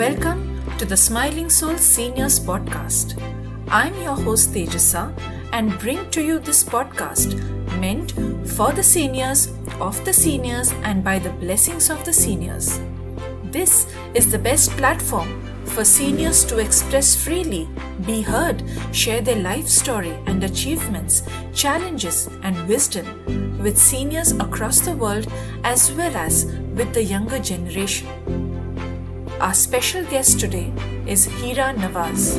Welcome to the Smiling Soul Seniors Podcast. I'm your host Tejasa and bring to you this podcast meant for the seniors, of the seniors and by the blessings of the seniors. This is the best platform for seniors to express freely, be heard, share their life story and achievements, challenges and wisdom with seniors across the world as well as with the younger generation. Our special guest today is Hira Nawaz,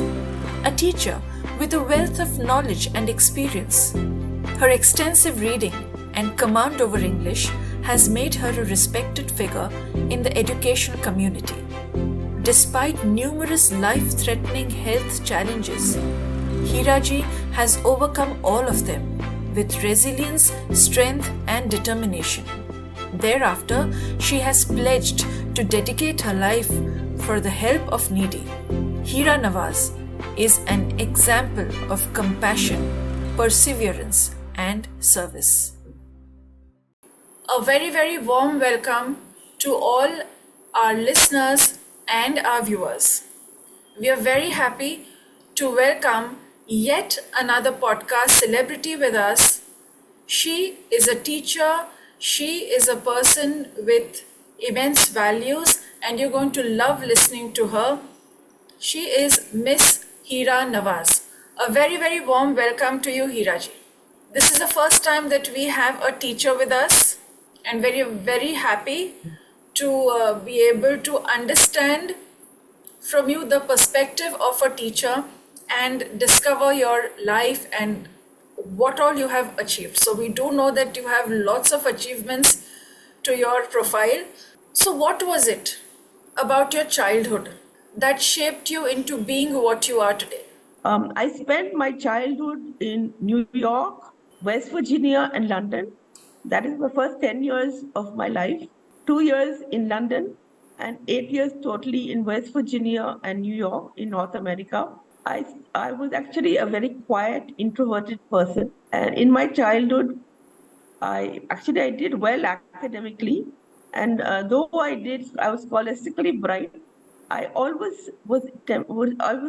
a teacher with a wealth of knowledge and experience. Her extensive reading and command over English has made her a respected figure in the educational community. Despite numerous life-threatening health challenges, Hiraji has overcome all of them with resilience, strength and determination. Thereafter, she has pledged to dedicate her life for the help of needy. Hira Nawaz is an example of compassion, perseverance, and service. A very, very warm welcome to all our listeners and our viewers. We are very happy to welcome yet another podcast celebrity with us. She is a teacher, she is a person with immense values, and you're going to love listening to her. She is Miss Hira Nawaz. A very, very warm welcome to you, Hiraji. This is the first time that we have a teacher with us, and very, very happy to be able to understand from you the perspective of a teacher and discover your life and what all you have achieved. So we do know that you have lots of achievements to your profile. So what was it about your childhood that shaped you into being what you are today? I spent my childhood in New York, West Virginia, and London. That is the first 10 years of my life. 2 years in London and 8 years totally in West Virginia and New York in North America. I was actually a very quiet, introverted person. And in my childhood, I did well academically. And though I was scholastically bright, I was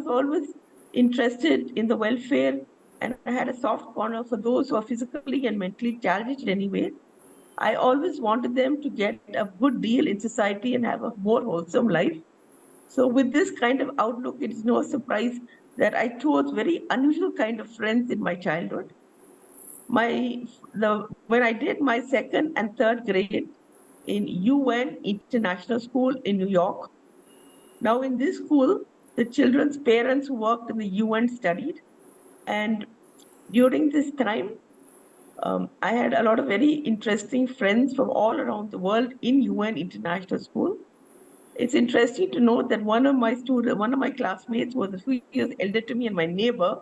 always interested in the welfare, and I had a soft corner for those who are physically and mentally challenged anyway. I always wanted them to get a good deal in society and have a more wholesome life. So with this kind of outlook, it is no surprise that I chose very unusual kind of friends in my childhood. When I did my second and third grade in UN International School in New York. Now in this school, the children's parents who worked in the UN studied. And during this time, I had a lot of very interesting friends from all around the world in UN International School. It's interesting to note that one of my classmates was a few years elder to me, and my neighbor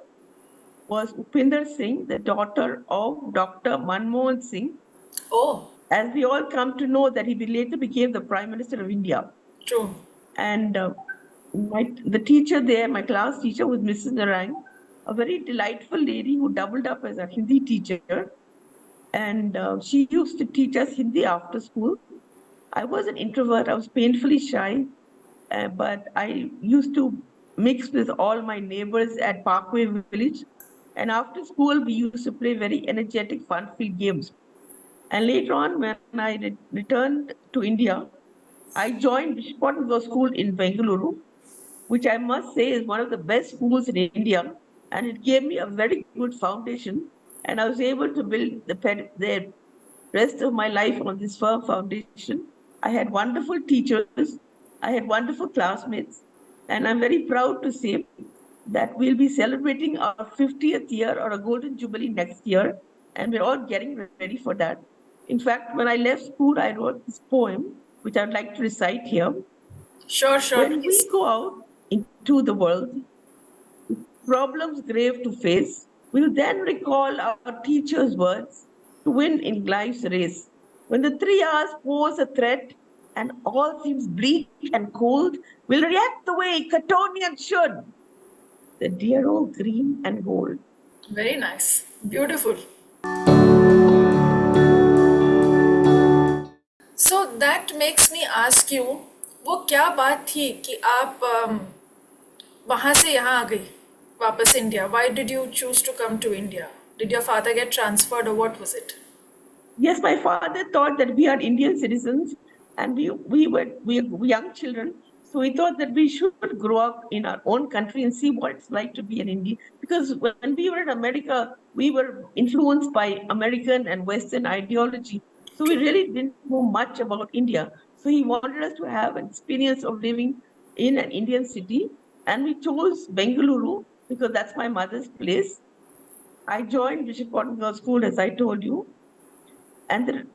was Upinder Singh, the daughter of Dr. Manmohan Singh. Oh, As we all come to know that he later became the Prime Minister of India. true. And the teacher there, my class teacher, was Mrs. Narang, a very delightful lady who doubled up as a Hindi teacher. And she used to teach us Hindi after school. I was an introvert. I was painfully shy, but I used to mix with all my neighbors at Parkway Village. And after school, we used to play very energetic, fun-filled games. And later on, when I returned to India, I joined Vishwakarma School in Bengaluru, which I must say is one of the best schools in India. And it gave me a very good foundation. And I was able to build the rest of my life on this firm foundation. I had wonderful teachers. I had wonderful classmates. And I'm very proud to say that we'll be celebrating our 50th year or a golden jubilee next year. And we're all getting ready for that. In fact, when I left school, I wrote this poem, which I'd like to recite here. Sure, When please. we go out into the world, problems grave to face, we'll then recall our teacher's words to win in life's race. When the 3 hours pose a threat and all seems bleak and cold, we'll react the way Catonians should. The dear old green and gold. Very nice. Beautiful. So that makes me ask you, वो क्या बात थी कि आप वहाँ से यहाँ आ गई वापस India? Why did you choose to come to India? Did your father get transferred or what was it? Yes, my father thought that we are Indian citizens and we were young children. So he thought that we should grow up in our own country and see what it's like to be an Indian. Because when we were in America, we were influenced by American and Western ideology. So we really didn't know much about India. So he wanted us to have an experience of living in an Indian city. And we chose Bengaluru because that's my mother's place. I joined Bishop Cotton Girls School, as I told you, and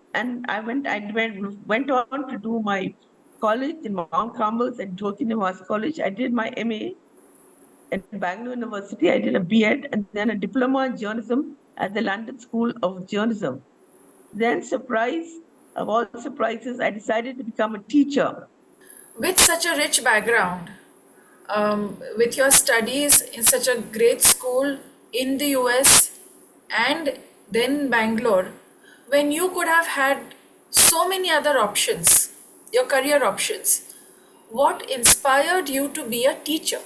I went on to do my college in Mount Carmel's and Jyoti Nivas College. I did my MA at Bangalore University. I did a B.Ed and then a diploma in journalism at the London School of Journalism. Then, surprise of all surprises, I decided to become a teacher. With such a rich background, with your studies in such a great school in the US and then Bangalore, when you could have had so many other options, your career options, what inspired you to be a teacher?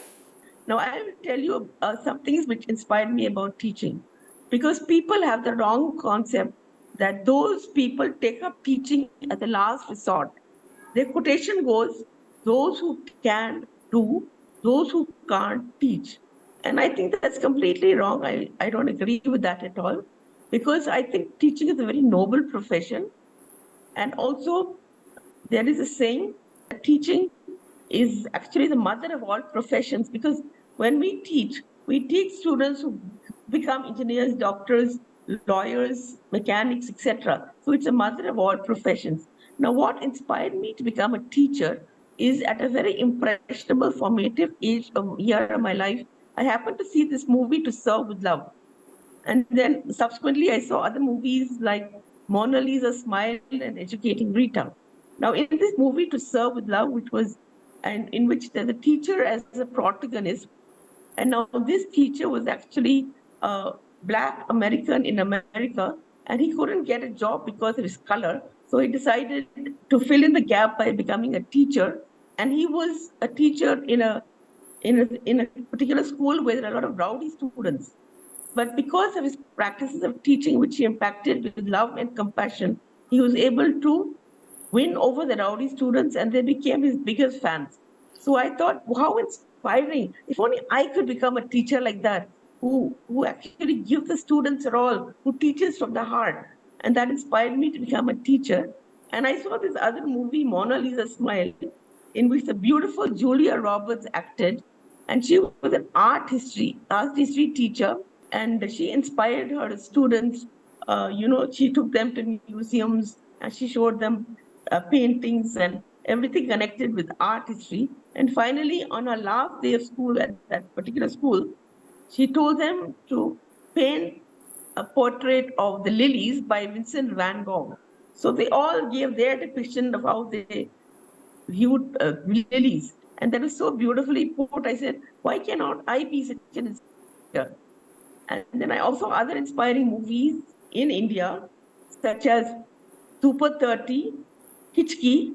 Now, I will tell you some things which inspired me about teaching, because people have the wrong concept that those people take up teaching as the last resort. Their quotation goes, those who can do, those who can't teach. And I think that's completely wrong. I don't agree with that at all, because I think teaching is a very noble profession. And also, there is a saying that teaching is actually the mother of all professions, because when we teach students who become engineers, doctors, lawyers, mechanics, etc. So it's a mother of all professions. Now, what inspired me to become a teacher is at a very impressionable, formative age of year of my life. I happened to see this movie, To Serve with Love. And then subsequently, I saw other movies like Mona Lisa Smile and Educating Rita. Now, in this movie, To Serve with Love, which was, and in which there's a teacher as a protagonist, and now this teacher was actually a Black American in America, and he couldn't get a job because of his color. So he decided to fill in the gap by becoming a teacher. And he was a teacher in a particular school where there are a lot of rowdy students. But because of his practices of teaching, which he impacted with love and compassion, he was able to win over the rowdy students and they became his biggest fans. So I thought, how inspiring. If only I could become a teacher like that, who actually gives the students a role, who teaches from the heart. And that inspired me to become a teacher. And I saw this other movie, Mona Lisa Smile, in which the beautiful Julia Roberts acted. And she was an art history teacher, and she inspired her students. She took them to museums and she showed them paintings and everything connected with art history. And finally, on her last day of school at that particular school, she told them to paint a portrait of the lilies by Vincent van Gogh. So they all gave their depiction of how they viewed lilies. And that was so beautifully put. I said, why cannot I be such an inspirer? And then I also saw other inspiring movies in India, such as Super 30, Hitchki,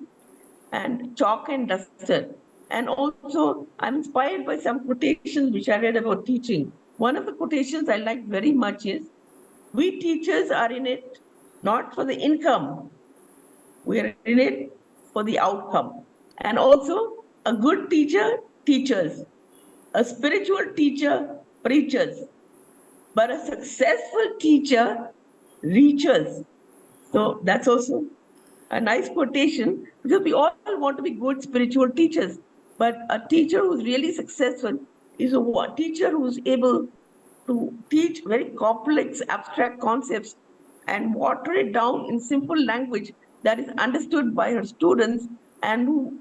and Chalk and Duster. And also, I'm inspired by some quotations which I read about teaching. One of the quotations I like very much is, we teachers are in it not for the income, we're in it for the outcome. And also, a good teacher teaches, a spiritual teacher preaches, but a successful teacher reaches. So that's also a nice quotation, because we all want to be good spiritual teachers. But a teacher who's really successful is a teacher who's able to teach very complex, abstract concepts and water it down in simple language that is understood by her students, and who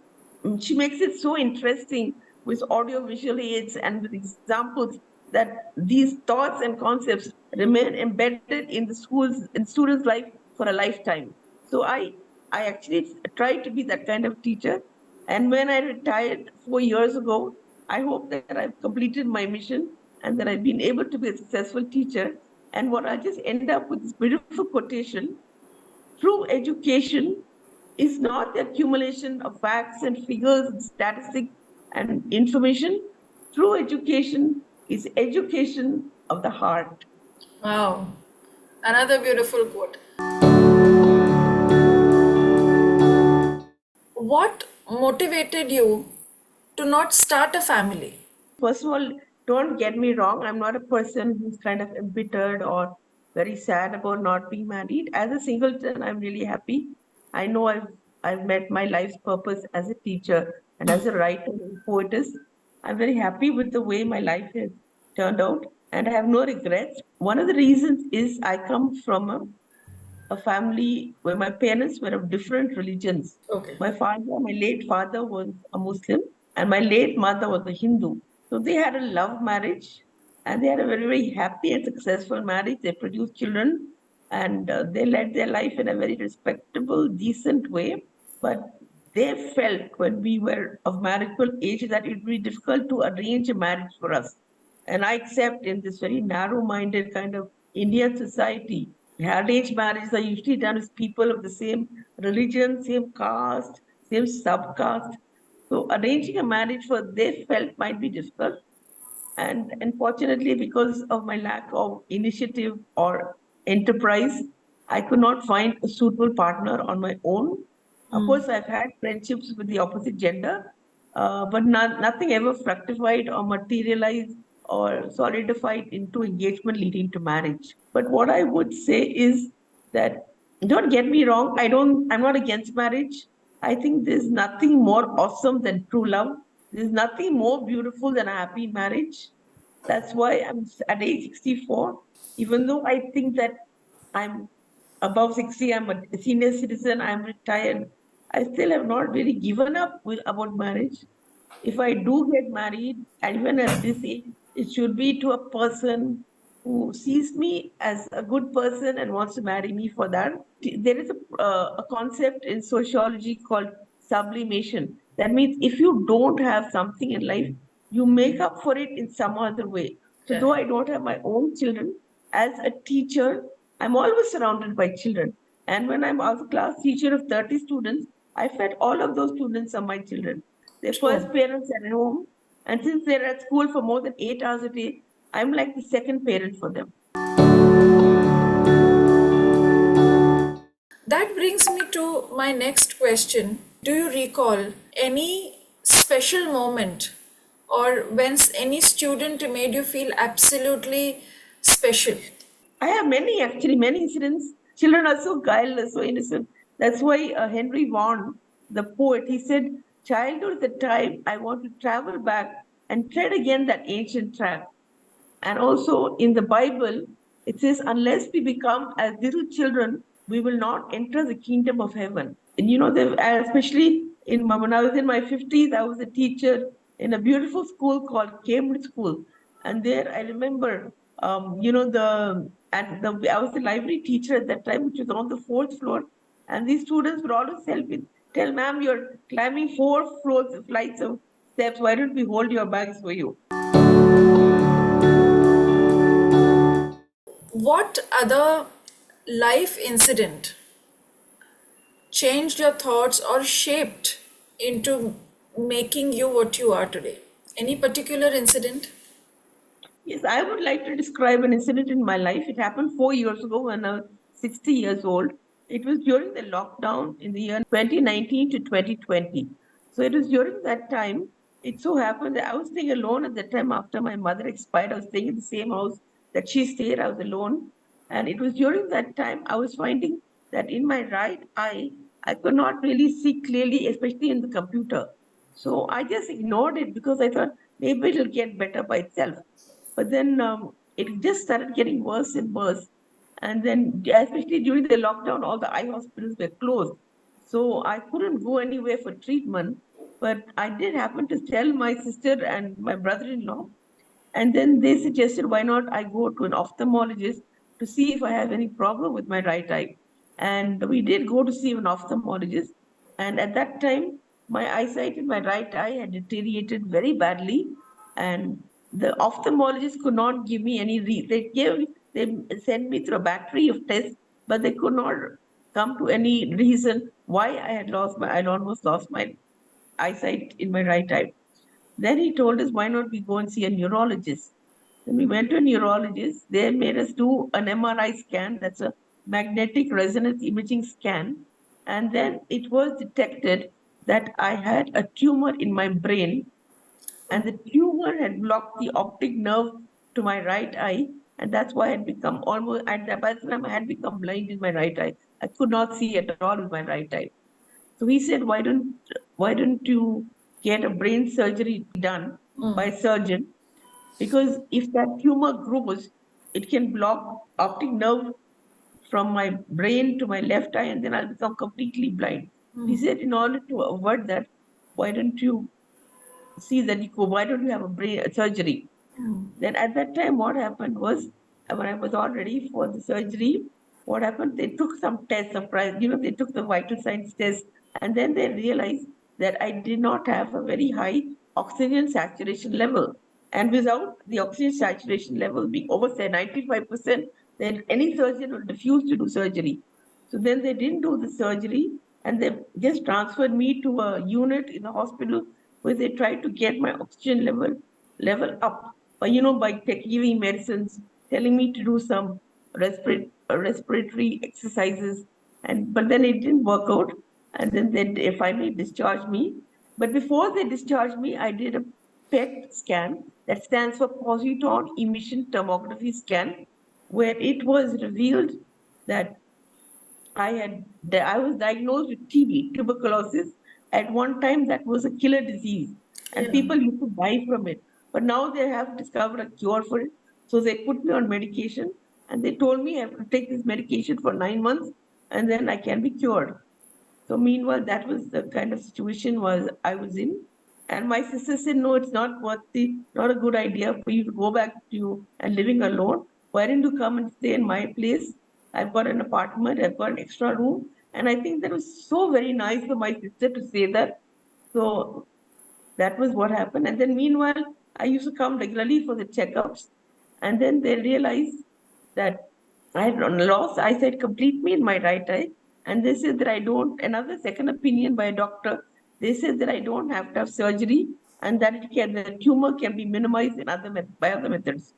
she makes it so interesting with audio visual aids and with examples that these thoughts and concepts remain embedded in the students' life for a lifetime. So I actually tried to be that kind of teacher. And when I retired 4 years ago, I hope that I've completed my mission and that I've been able to be a successful teacher. And what I just end up with this beautiful quotation: through education, is not the accumulation of facts and figures and statistics and information. True education is education of the heart. Wow. Another beautiful quote. What motivated you to not start a family? First of all, don't get me wrong, I'm not a person who's kind of embittered or very sad about not being married. As a singleton, I'm really happy. I know I've met my life's purpose as a teacher and as a writer and poetess. I'm very happy with the way my life has turned out and I have no regrets. One of the reasons is I come from a family where my parents were of different religions. Okay. My late father was a Muslim, and my late mother was a Hindu. So they had a love marriage, and they had a very, very happy and successful marriage. They produced children, and they led their life in a very respectable, decent way. But they felt when we were of marriageable age that it would be difficult to arrange a marriage for us. And I accept in this very narrow-minded kind of Indian society, arranged marriages are usually done with people of the same religion, same caste, same subcaste. So arranging a marriage for they felt might be difficult. And unfortunately, because of my lack of initiative or enterprise, I could not find a suitable partner on my own. Of course, I've had friendships with the opposite gender, but nothing ever fructified or materialized or solidified into engagement leading to marriage. But what I would say is that don't get me wrong, I'm not against marriage. I think there's nothing more awesome than true love. There's nothing more beautiful than a happy marriage. That's why I'm at age 64. Even though I think that I'm above 60, I'm a senior citizen, I'm retired, I still have not really given up about marriage. If I do get married, and even at this age, it should be to a person who sees me as a good person and wants to marry me for that. There is a concept in sociology called sublimation. That means if you don't have something in life, you make up for it in some other way. So, though I don't have my own children, as a teacher, I'm always surrounded by children. And when I'm a class teacher of 30 students, I felt all of those students are my children. Their first parents are at home, and since they're at school for more than 8 hours a day, I'm like the second parent for them. That brings me to my next question. Do you recall any special moment or when any student made you feel absolutely special? I have many incidents. Children are so guileless, so innocent. That's why Henry Vaughan, the poet, he said, childhood is the time I want to travel back and tread again that ancient track. And also in the Bible, it says, unless we become as little children, we will not enter the kingdom of heaven. And especially when I was in my 50s, I was a teacher in a beautiful school called Cambridge School. And there I remember, I was the library teacher at that time, which was on the fourth floor. And these students would always tell, ma'am, you're climbing 4 flights of steps. Why don't we hold your bags for you? What other life incident changed your thoughts or shaped into making you what you are today? Any particular incident? Yes, I would like to describe an incident in my life. It happened 4 years ago when I was 60 years old. It was during the lockdown in the year 2019 to 2020. So it was during that time. It so happened that I was staying alone at that time after my mother expired. I was staying in the same house that she stayed. I was alone. And it was during that time I was finding that in my right eye, I could not really see clearly, especially in the computer. So I just ignored it because I thought maybe it'll get better by itself. But then it just started getting worse and worse. And then, especially during the lockdown, all the eye hospitals were closed. So I couldn't go anywhere for treatment. But I did happen to tell my sister and my brother in law. And then they suggested, why not I go to an ophthalmologist to see if I have any problem with my right eye. And we did go to see an ophthalmologist. And at that time, my eyesight in my right eye had deteriorated very badly. And the ophthalmologist could not give me any they sent me through a battery of tests, but they could not come to any reason why I almost lost my eyesight in my right eye. Then he told us, why not we go and see a neurologist? Then we went to a neurologist. They made us do an MRI scan. That's a magnetic resonance imaging scan. And then it was detected that I had a tumor in my brain, and the tumor had blocked the optic nerve to my right eye. And that's why I had become almost, at that by the time I had become blind in my right eye. I could not see at all with my right eye. So he said, why don't you get a brain surgery done by a surgeon? Because if that tumor grows, it can block optic nerve from my brain to my left eye, and then I'll become completely blind. He said, in order to avoid that, why don't you see that you go? Why don't you have a brain surgery? Then at that time, what happened was, when I was all ready for the surgery, what happened? They took some tests, they took the vital signs test, and then they realized that I did not have a very high oxygen saturation level. And without the oxygen saturation level being over, say, 95%, then any surgeon would refuse to do surgery. So then they didn't do the surgery, and they just transferred me to a unit in the hospital where they tried to get my oxygen level up by giving medicines, telling me to do some respiratory exercises, but then it didn't work out, and then they finally discharged me. But before they discharged me, I did a PET scan, that stands for positron emission tomography scan, where it was revealed that I was diagnosed with TB, tuberculosis. At one time, that was a killer disease, and people used to die from it. But now they have discovered a cure for it. So they put me on medication, and they told me I have to take this medication for 9 months, and then I can be cured. So meanwhile, that was the kind of situation was I was in. And my sister said, no, it's not a good idea for you to go back to you and living alone. Why don't you come and stay in my place? I've got an apartment, I've got an extra room. And I think that was so very nice for my sister to say that. So that was what happened. And then meanwhile, I used to come regularly for the checkups. And then they realized that I had lost eyesight completely in my right eye. And they said that another second opinion by a doctor, they said that I don't have to have surgery, and that the tumor can be minimized by other methods.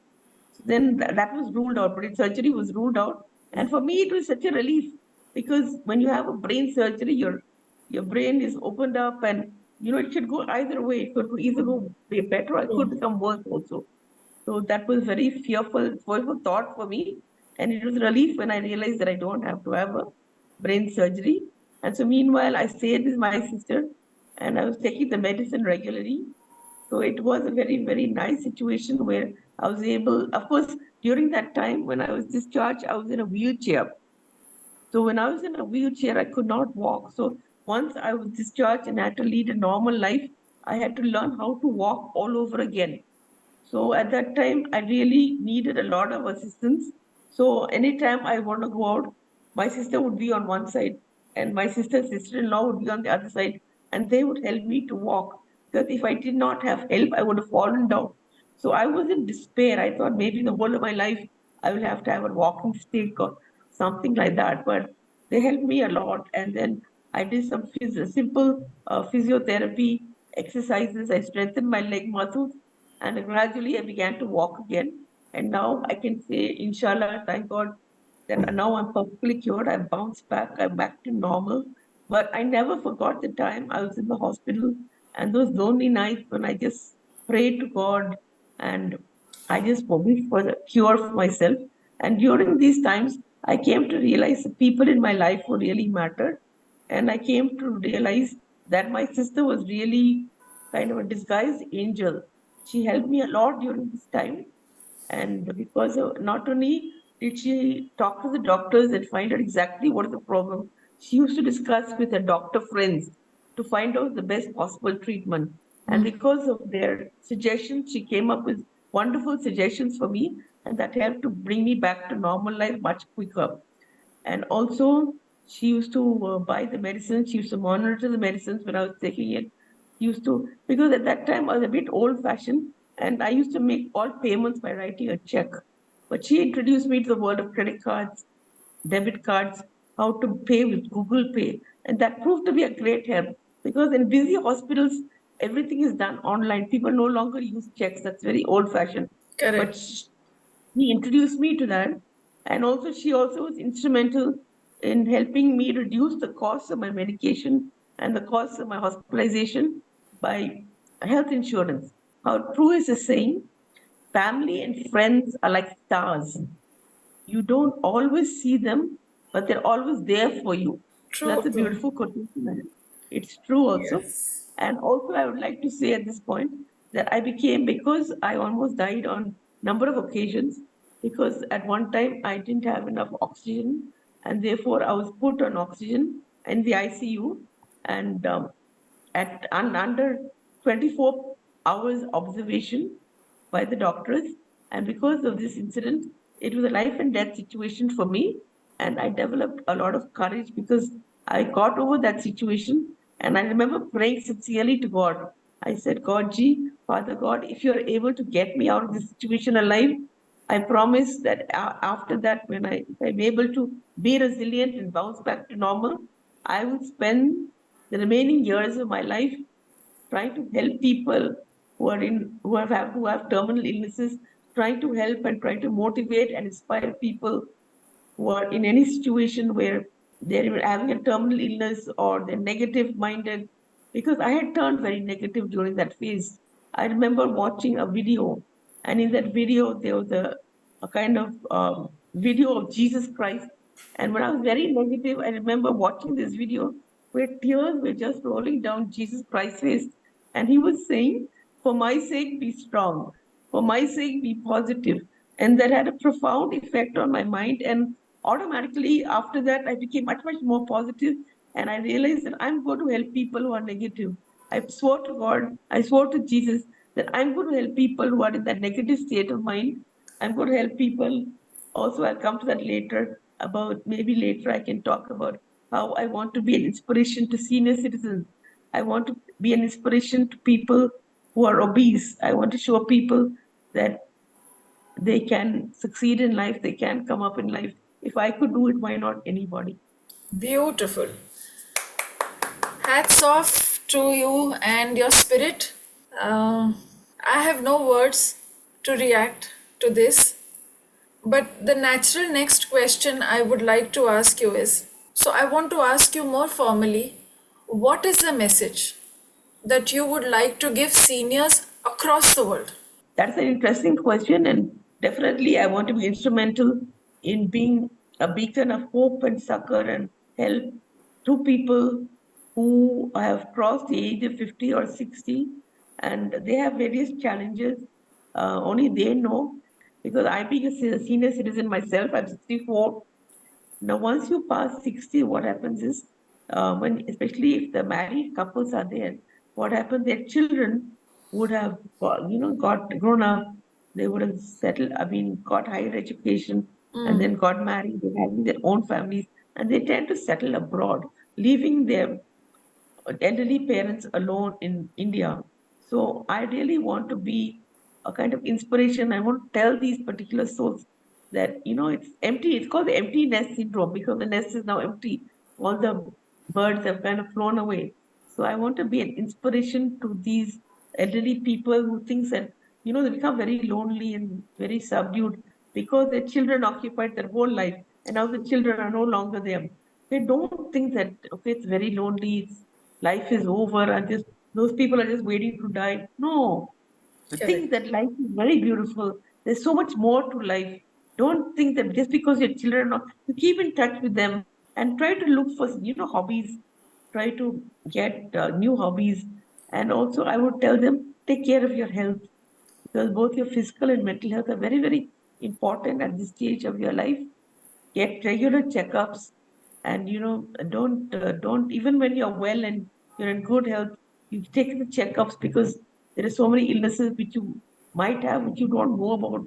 So then that was ruled out, but surgery was ruled out. And for me, it was such a relief, because when you have a brain surgery, your brain is opened up, and it should go either way. It could either go better or it could become worse also. So that was very fearful thought for me. And it was a relief when I realized that I don't have to have a brain surgery. And so meanwhile, I stayed with my sister, and I was taking the medicine regularly. So it was a very, very nice situation where I was able, of course, during that time when I was discharged, I was in a wheelchair. So when I was in a wheelchair, I could not walk. So once I was discharged and had to lead a normal life, I had to learn how to walk all over again. So at that time, I really needed a lot of assistance. So anytime I want to go out, my sister would be on one side, and my sister's sister-in-law would be on the other side, and they would help me to walk. Because if I did not have help, I would have fallen down. So I was in despair. I thought maybe the whole of my life I will have to have a walking stick or something like that. But they helped me a lot. And then I did some simple physiotherapy exercises. I strengthened my leg muscles, and gradually I began to walk again. And now I can say, inshallah, thank God, that now I'm perfectly cured. I've bounced back. I'm back to normal. But I never forgot the time I was in the hospital and those lonely nights when I just prayed to God, and I just wished for the cure for myself. And during these times, I came to realize the people in my life who really mattered. And I came to realize that my sister was really kind of a disguised angel. She helped me a lot during this time. And because not only did she talk to the doctors and find out exactly what is the problem, she used to discuss with her doctor friends to find out the best possible treatment. And because of their suggestions, she came up with wonderful suggestions for me, and that helped to bring me back to normal life much quicker. And also, she used to buy the medicines. She used to monitor the medicines when I was taking it. Because at that time I was a bit old fashioned, and I used to make all payments by writing a check. But she introduced me to the world of credit cards, debit cards, how to pay with Google Pay. And that proved to be a great help because in busy hospitals, everything is done online. People no longer use checks. That's very old fashioned. But Correct. he introduced me to that. And also, she also was instrumental in helping me reduce the cost of my medication and the cost of my hospitalization by health insurance. How true is the saying? Family and friends are like stars. You don't always see them, but they're always there for you. So True, that's a true. beautiful quotation. It's true also. Yes. And also, I would like to say at this point that I became, because I almost died on number of occasions, because at one time I didn't have enough oxygen, and therefore I was put on oxygen in the ICU, and under 24 hours observation by the doctors. And because of this incident, it was a life and death situation for me. And I developed a lot of courage because I got over that situation. And I remember praying sincerely to God. I said, God, G, Father God, if you're able to get me out of this situation alive, I promise that after that, if I'm able to be resilient and bounce back to normal, I will spend the remaining years of my life trying to help people who have terminal illnesses, trying to help and trying to motivate and inspire people who are in any situation where they're having a terminal illness or they're negative minded. Because I had turned very negative during that phase. I remember watching a video, and in that video, there was a kind of video of Jesus Christ. And when I was very negative, I remember watching this video where tears were just rolling down Jesus Christ's face. And he was saying, for my sake, be strong. For my sake, be positive. And that had a profound effect on my mind. And automatically, after that, I became much, much more positive. And I realized that I'm going to help people who are negative. I swore to God, I swore to Jesus that I'm going to help people who are in that negative state of mind. I'm going to help people. Also, I'll come to that later. Maybe later I can talk about how I want to be an inspiration to senior citizens. I want to be an inspiration to people who are obese. I want to show people that they can succeed in life, they can come up in life. If I could do it, why not anybody? Beautiful. Hats off to you and your spirit. Uh, I have no words to react to this, but the natural next question I would like to ask you is, so I want to ask you more formally, what is the message that you would like to give seniors across the world? That's an interesting question, and definitely I want to be instrumental in being a beacon of hope and succor and help to people who have crossed the age of 50 or 60 and they have various challenges. Only they know, because I being a senior citizen myself, I'm 64. Now, once you pass 60, what happens is, especially if the married couples are there, what happens, their children would have, got grown up, they would have settled, got higher education, and then got married, they're having their own families, and they tend to settle abroad, leaving their elderly parents alone in India. So I really want to be a kind of inspiration. I want to tell these particular souls that, it's empty. It's called the empty nest syndrome because the nest is now empty. All the birds have kind of flown away. So I want to be an inspiration to these elderly people who think that, they become very lonely and very subdued because their children occupied their whole life and now the children are no longer there. They don't think that, okay, it's very lonely, life is over, and just those people are just waiting to die. No, think Correct. that life is very beautiful. There's so much more to life. Don't think that just because your children are, you keep in touch with them and try to look for, hobbies. Try to get new hobbies. And also, I would tell them, take care of your health because both your physical and mental health are very, very important at this stage of your life. Get regular checkups, and don't, even when you're well and you're in good health, you take the checkups because there are so many illnesses which you might have which you don't know about.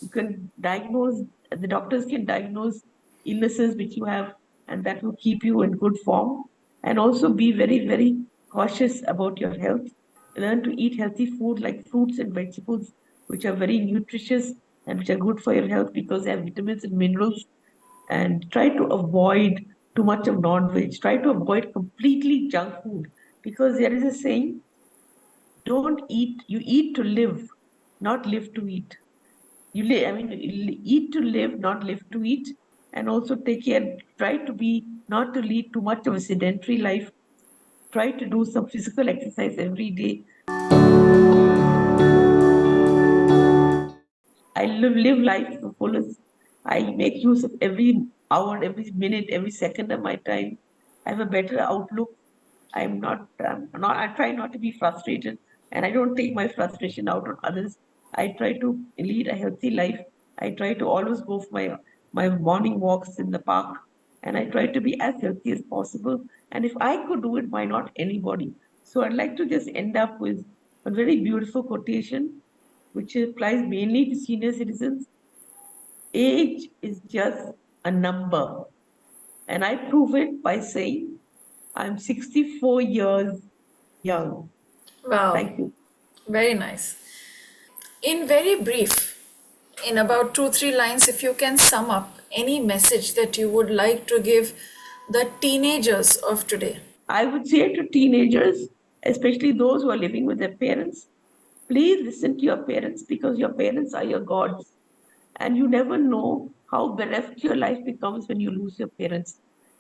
You can diagnose, the doctors can diagnose illnesses which you have, and that will keep you in good form. And also be very, very cautious about your health. Learn to eat healthy food like fruits and vegetables, which are very nutritious and which are good for your health because they have vitamins and minerals. And try to avoid too much of non-veg. Try to avoid completely junk food, because there is a saying, don't eat, you eat to live, not live to eat. You live, eat to live, not live to eat. And also take care, try to be, not to lead too much of a sedentary life. Try to do some physical exercise every day. I live life to the fullest. I make use of every hour, every minute, every second of my time. I have a better outlook. I try not to be frustrated, and I don't take my frustration out on others. I try to lead a healthy life. I try to always go for my morning walks in the park, and I try to be as healthy as possible. And if I could do it, why not anybody? So I'd like to just end up with a very beautiful quotation, which applies mainly to senior citizens. Age is just a number. And I prove it by saying I'm 64 years young. Wow. Thank you. Very nice. In very brief, in about 2-3 lines, if you can sum up any message that you would like to give the teenagers of today. I would say to teenagers, especially those who are living with their parents, please listen to your parents, because your parents are your gods. And you never know how bereft your life becomes when you lose your parents.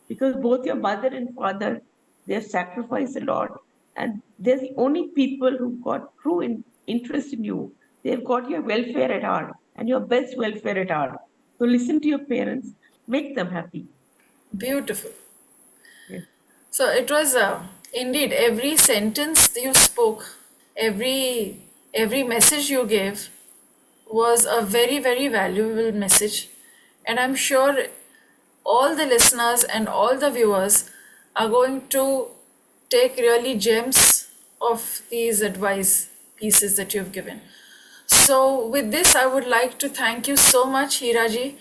Because both your mother and father, they have sacrificed a lot. And they're the only people who've got true interest in you. They've got your welfare at heart and your best welfare at heart. So listen to your parents, make them happy. Beautiful. Yes. So it was indeed every sentence you spoke, every message you gave was a very, very valuable message. And I'm sure all the listeners and all the viewers are going to take really gems of these advice pieces that you've given. So with this, I would like to thank you so much, Hiraji,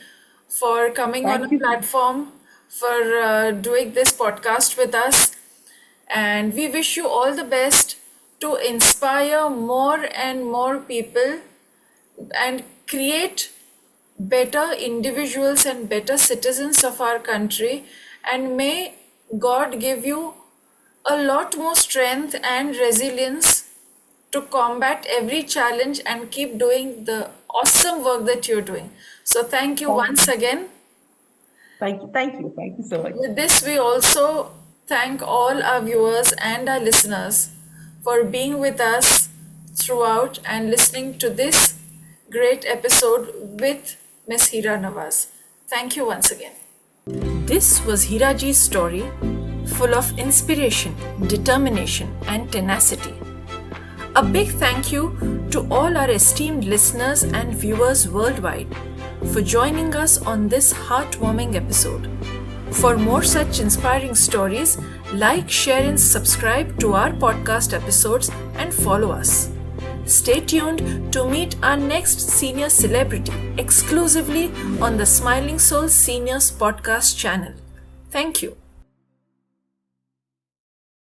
for coming on Thank a you. platform, for doing this podcast with us. And we wish you all the best to inspire more and more people and create better individuals and better citizens of our country. And may God give you a lot more strength and resilience to combat every challenge and keep doing the awesome work that you're doing. So thank you once again. Thank you. Thank you. Thank you so much. With this, we also thank all our viewers and our listeners for being with us throughout and listening to this great episode with Miss Hira Nawaz. Thank you once again. This was Hiraji's story, full of inspiration, determination, and tenacity. A big thank you to all our esteemed listeners and viewers worldwide for joining us on this heartwarming episode. For more such inspiring stories, like, share, and subscribe to our podcast episodes and follow us. Stay tuned to meet our next senior celebrity exclusively on the Smiling Soul Seniors podcast channel. Thank you.